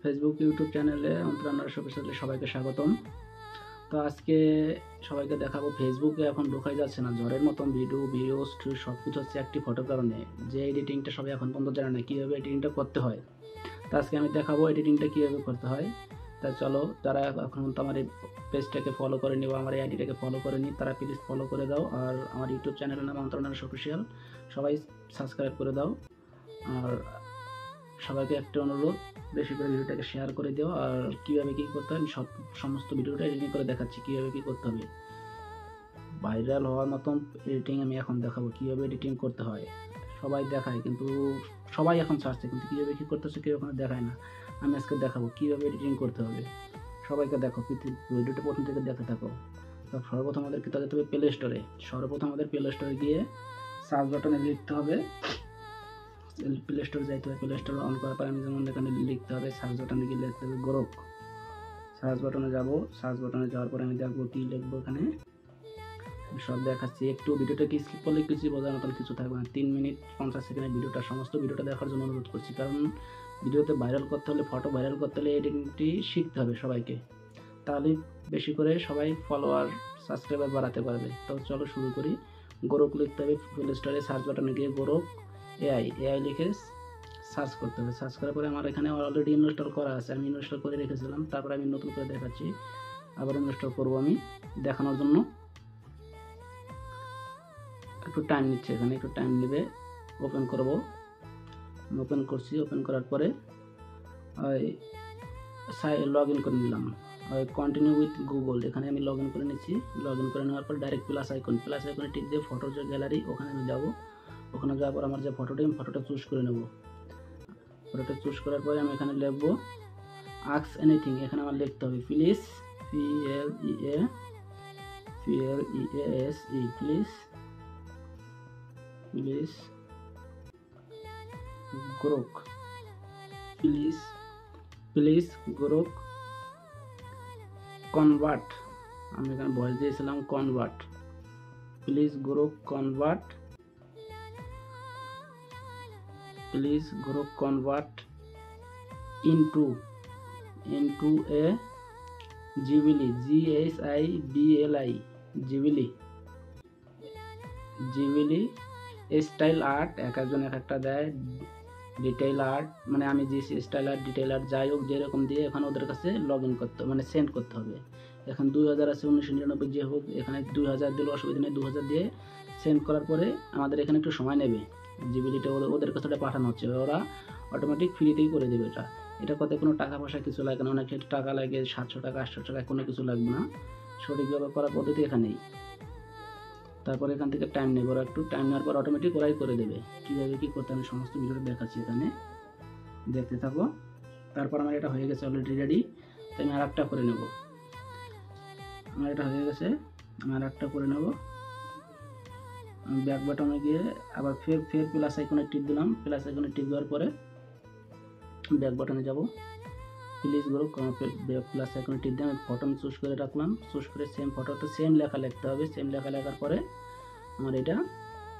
Facebook YouTube চ্যানেলে অন্তরান্নার officially সবাইকে স্বাগতম। তো আজকে সবাইকে দেখাবো ফেসবুকে এখন ঢোকাই যাচ্ছে না, ঝড়ের মতন ভিডিও সব কিছু হচ্ছে একটি ফটোর কারণে। যে এডিটিংটা সবাই এখন পর্যন্ত জানে না কীভাবে এডিটিংটা করতে হয়। তো আজকে আমি দেখাবো এডিটিংটা কীভাবে করতে হয়। তা চলো, যারা এখন তো আমার এই পেজটাকে ফলো করে নি বা আমার এই আইডিটাকে ফলো করে নি, তারা প্লিজ ফলো করে দাও। আর আমার ইউটিউব চ্যানেলের নাম অন্তরান্নার অফিসিয়াল, সবাই সাবস্ক্রাইব করে দাও। আর সবাইকে একটা অনুরোধ, বেশি করে ভিডিওটাকে শেয়ার করে দিও। আর কীভাবে কী করতে হয় সমস্ত ভিডিওটা এডিটিং করে দেখাচ্ছি কীভাবে কী করতে হবে। ভাইরাল হওয়ার মতন এডিটিং আমি এখন দেখাবো, কীভাবে এডিটিং করতে হয়। সবাই দেখায় কিন্তু সবাই এখন চাচ্ছে, কিন্তু কীভাবে কী করতেছে কেউ ওখানে দেখায় না। আমি আজকে দেখাবো কীভাবে এডিটিং করতে হবে। সবাইকে দেখো, ভিডিওটা প্রথম থেকে দেখতে থাকো। তো সর্বপ্রথম আমাদের কী যেতে হবে প্লে স্টোরে। সর্বপ্রথম আমাদের প্লে স্টোরে গিয়ে সার্চ বাটনে লিখতে হবে, প্লে স্টোর যাইতে হবে। প্লে স্টোর অন করার পর আমি যেমন এখানে লিখতে হবে, সার্চ বাটনে গিয়ে লিখতে হবে গোরক। সার্চ বাটনে যাব, সার্চ বাটনে যাওয়ার পরে আমি দেখবো কী লিখবো। এখানে সব দেখাচ্ছি। একটু ভিডিওটাকে স্কিপ করলে কিছু বোঝার মতন কিছু থাকবে না। 3 মিনিট 50 সেকেন্ডের ভিডিওটা, সমস্ত ভিডিওটা দেখার জন্য অনুরোধ করছি। কারণ ভিডিওতে ভাইরাল করতে হলে, ফটো ভাইরাল করতে হলে এডিটিংটি শিখতে হবে সবাইকে, তাহলে বেশি করে সবাই ফলোয়ার সাবস্ক্রাইবার বাড়াতে পারবে। তো চলো শুরু করি। গোরক লিখতে হবে প্লে স্টোরে, সার্চ বাটনে গিয়ে গোরক এআই লিখে সার্চ করতে হবে। সার্চ করার পরে আমার এখানে অলরেডি ইনস্টল করা আছে, আমি ইনস্টল করে রেখেছিলাম। তারপরে আমি নতুন করে দেখাচ্ছি, আবার ইনস্টল করবো আমি দেখানোর জন্য। একটু টাইম নিচ্ছে, এখানে একটু টাইম নেবে। ওপেন করব, ওপেন করছি। ওপেন করার পরে লগ ইন করে নিলাম। কন্টিনিউ উইথ গুগল, এখানে আমি লগ ইন করে নিচ্ছি। লগ ইন করে নেওয়ার পর ডাইরেক্ট প্লাস আইকনে টিপ দিয়ে ফটোর যে গ্যালারি, ওখানে আমি যাব। ওখানে যাওয়ার পর আমার যে ফটোটা চুজ করে নেব। ফটোটা চুজ করার পরে আমি এখানে লিখবো আস্ক এনিথিং। এখানে আমার লিখতে হবে please, please Grok, please Grok convert. আমি এখানে ভয়েস দিয়েছিলাম convert, please Grok convert, please Grok convert into a Ghibli, Ghibli style art. এক একজন এক একটা দেয়। ডিটেইল আর্ট মানে আমি যে স্টাইল আর্ট, ডিটেইল আর্ট যাই হোক যেরকম দিয়ে এখানে ওদের কাছে লগ ইন করতে মানে সেন্ড করতে হবে। এখন 2000 আছে, 1999 যে হোক, এখানে 2000 দিলে অসুবিধা নেই। 2000 দিয়ে সেন্ড করার পরে আমাদের এখানে একটু সময় নেবে। জিবিলিটা ওদের কাছে পাঠানো হচ্ছে, ওরা অটোমেটিক ফ্রিতেই করে দেবে। এটা করতে কোনো টাকা পয়সা কিছু লাগে না। অনেক টাকা লাগে, 700 টাকা 800 টাকা, কোনো কিছু লাগবে না। সঠিকভাবে করার পদ্ধতি এখানেই। তারপরে এখান থেকে টাইম নেব, ওরা একটু টাইম নেওয়ার পর অটোমেটিক ওরাই করে দেবে। কীভাবে কী করতে আমি সমস্ত ভিডিওটা দেখাচ্ছি, এখানে দেখতে থাকো। তারপর আমার এটা হয়ে গেছে অলরেডি রেডি। তো আমি আর একটা করে নেব। আমার এটা হয়ে গেছে, আমি আর একটা করে নেব। আমি ব্যাক বাটনে গিয়ে আবার ফের প্লাস আইকনে টিপ দিলাম। প্লাস আইকনে টিপ দেওয়ার পরে ব্যাক বাটনে যাব, প্লিজ গ্রুপ প্লাস আইকনে টিপ দিয়ে আমি ফটো চুজ করে রাখলাম। চুজ করে সেম ফটোতে সেম লেখা লিখতে হবে। সেম লেখা লেখার পরে আমার এটা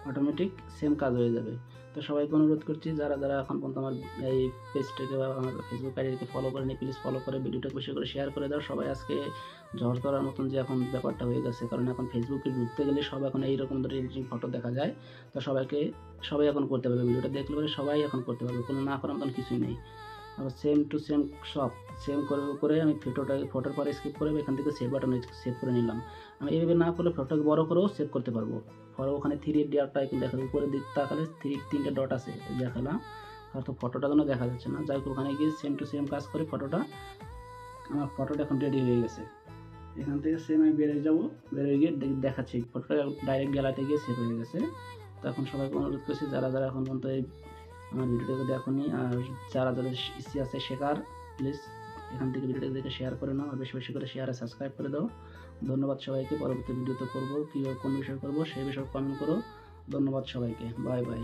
অটোমেটিক সেম কাজ হয়ে যাবে। তো সবাইকে অনুরোধ করছি, যারা এখন পর্যন্ত আমার এই পেজটাকে বা আমার ফেসবুক আইডিকে ফলো করেনি, প্লিজ ফলো করে ভিডিওটা বেশি করে শেয়ার করে দাও। সবাই আজকে ঝড় করার মতন যে এখন ব্যাপারটা হয়ে গেছে, কারণ এখন ফেসবুকে ঢুকতে গেলে সব এখন এইরকম ধরে এডিটিং ফটো দেখা যায়। তো সবাই এখন করতে পারবে, ভিডিওটা দেখলে পরে সবাই এখন করতে পারবে, কোনো না করার মতন কিছুই নেই। আবার সেম টু সেম সব সেম করে আমি ফটোর পরে স্কিপ করে এখান থেকে সেভ বাটনে সেভ করে নিলাম। আমি এইভাবে না করলে ফটোকে বড় করেও সেভ করতে পারবো। পরে ওখানে 3 ডটটা দেখাবে, উপরে দিক তাকালে 3টা ডট আছে দেখালাম, হয়তো ফটোটা যেন দেখা যাচ্ছে না। যাই হোক, ওখানে গিয়ে সেম টু সেম কাজ করে আমার ফটোটা এখন রেডি হয়ে গেছে। এখান থেকে সেম আমি বেরিয়ে গিয়ে দেখাচ্ছি ফটোটা ডাইরেক্ট গ্যালারিতে গিয়ে সেভ হয়ে গেছে। তো এখন সবাইকে অনুরোধ করছি, যারা এখন পর্যন্ত এই আমার ভিডিওটাকে দেখোনি আর যাদের ইচ্ছে আছে শেখার, প্লিজ এখান থেকে ভিডিওটা দেখে শেয়ার করে নাও। আর বেশি বেশি করে শেয়ার আর সাবস্ক্রাইব করে দাও। ধন্যবাদ সবাইকে। পরবর্তী ভিডিওতে করবো কীভাবে কোন বিষয় করবো সেই বিষয়ে কমেন্ট করো। ধন্যবাদ সবাইকে, বাই বাই।